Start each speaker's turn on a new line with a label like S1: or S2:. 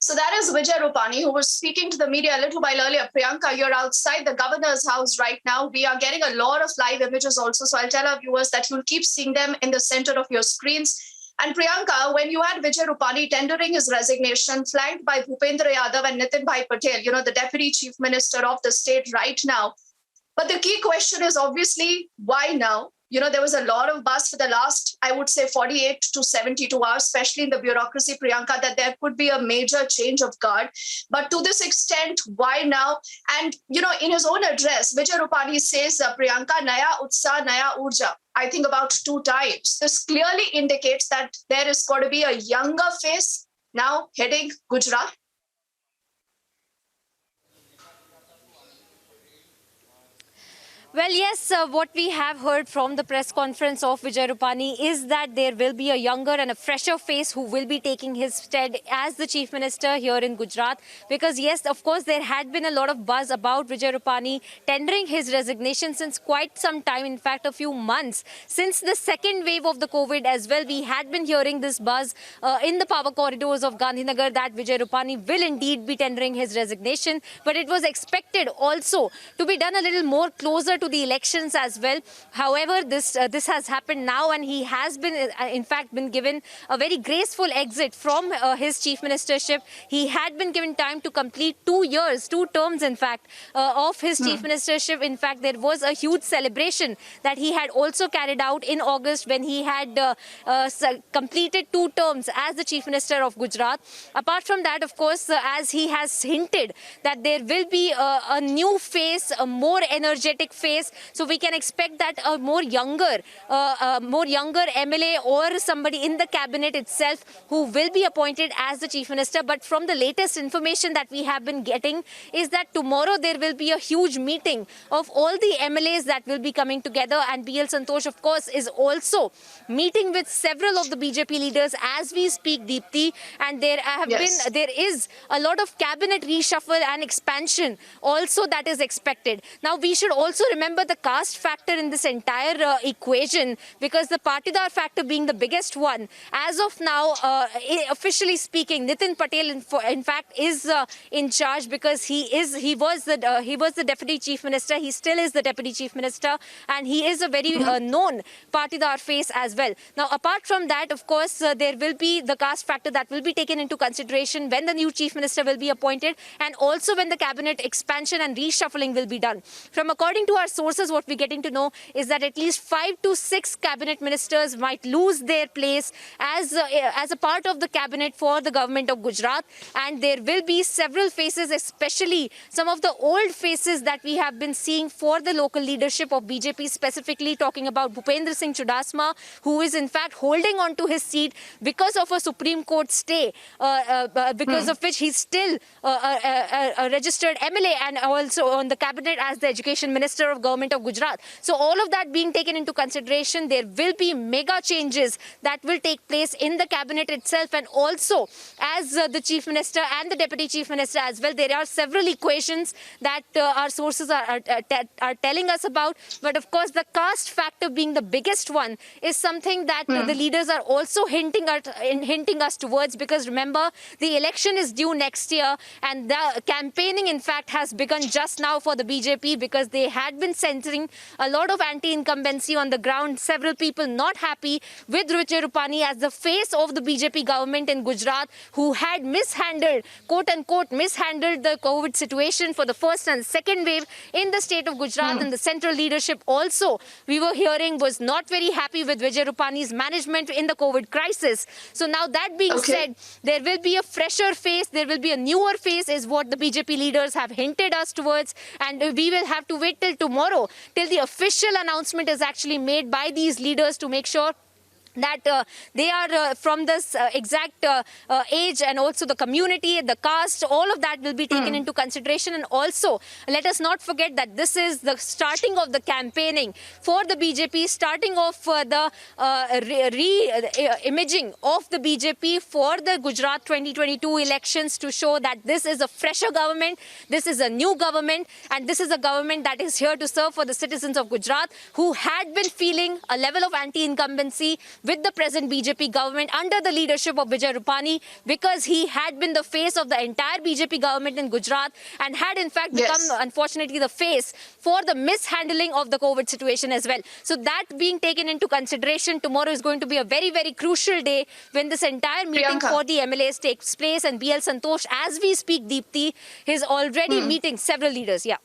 S1: So that is Vijay Rupani, who was speaking to the media a little while earlier. Priyanka, you're outside the governor's house right now. We are getting a lot of live images also. So I'll tell our viewers that you'll keep seeing them in the center of your screens. And Priyanka, when you had Vijay Rupani tendering his resignation, flanked by Bhupendra Yadav and Nitin Bhai Patel, the deputy chief minister of the state right now. But the key question is obviously, why now? There was a lot of buzz for the last, I would say, 48 to 72 hours, especially in the bureaucracy, Priyanka, that there could be a major change of guard. But to this extent, why now? And, in his own address, Vijay Rupani says, Priyanka, Naya Utsa, Naya Urja, I think about 2 times. This clearly indicates that there is going to be a younger face now heading Gujarat.
S2: Well, yes, what we have heard from the press conference of Vijay Rupani is that there will be a younger and a fresher face who will be taking his stead as the Chief Minister here in Gujarat. Because, yes, of course, there had been a lot of buzz about Vijay Rupani tendering his resignation since quite some time, in fact, a few months. Since the second wave of the COVID as well, we had been hearing this buzz in the power corridors of Gandhinagar that Vijay Rupani will indeed be tendering his resignation. But it was expected also to be done a little more closer to the elections as well. However, this has happened now, and he has been, in fact, been given a very graceful exit from his chief ministership. He had been given time to complete 2 years, 2 terms, in fact, of his chief ministership. In fact, there was a huge celebration that he had also carried out in August when he had completed 2 terms as the chief minister of Gujarat. Apart from that, of course, as he has hinted that there will be a new face, a more energetic face. So we can expect that a more younger MLA or somebody in the cabinet itself who will be appointed as the chief minister. But from the latest information that we have been getting is that tomorrow there will be a huge meeting of all the MLAs that will be coming together, and BL Santosh, of course, is also meeting with several of the BJP leaders as we speak, Deepthi. And there is a lot of cabinet reshuffle and expansion also that is expected. Now we should also remember the caste factor in this entire equation, because the Patidar factor being the biggest one. As of now, officially speaking, Nitin Patel in fact is in charge, because he was the deputy chief minister. He still is the deputy chief minister, and he is a very known Patidar face as well. Now, apart from that, of course, there will be the caste factor that will be taken into consideration when the new chief minister will be appointed, and also when the cabinet expansion and reshuffling will be done. According to our sources, what we're getting to know is that at least 5 to 6 cabinet ministers might lose their place as a part of the cabinet for the government of Gujarat. And there will be several faces, especially some of the old faces that we have been seeing for the local leadership of BJP, specifically talking about Bhupendra Singh Chudasama, who is in fact holding on to his seat because of a Supreme Court stay, because of which he's still a registered MLA and also on the cabinet as the education minister of government of Gujarat. So all of that being taken into consideration, there will be mega changes that will take place in the cabinet itself, and also as the chief minister and the deputy chief minister as well. There are several equations that our sources are telling us about, but of course the caste factor being the biggest one is something that the leaders are also hinting us towards, because remember, the election is due next year, and the campaigning in fact has begun just now for the BJP, because they had been sensing a lot of anti-incumbency on the ground. Several people not happy with Vijay Rupani as the face of the BJP government in Gujarat, who had mishandled, quote-unquote, mishandled the COVID situation for the first and second wave in the state of Gujarat. And the central leadership also, we were hearing, was not very happy with Vijay Rupani's management in the COVID crisis. So now that being said, there will be a fresher face, there will be a newer face, is what the BJP leaders have hinted us towards. And we will have to wait till tomorrow, till the official announcement is actually made by these leaders, to make sure that they are from this exact age, and also the community, the caste, all of that will be taken into consideration. And also, let us not forget that this is the starting of the campaigning for the BJP, starting off the imaging of the BJP for the Gujarat 2022 elections, to show that this is a fresher government, this is a new government, and this is a government that is here to serve for the citizens of Gujarat, who had been feeling a level of anti-incumbency with the present BJP government under the leadership of Vijay Rupani, because he had been the face of the entire BJP government in Gujarat and had in fact become, unfortunately, the face for the mishandling of the COVID situation as well. So that being taken into consideration, tomorrow is going to be a very, very crucial day when this entire meeting for the MLAs takes place. And BL Santosh, as we speak, Deepthi, is already meeting several leaders. Yeah.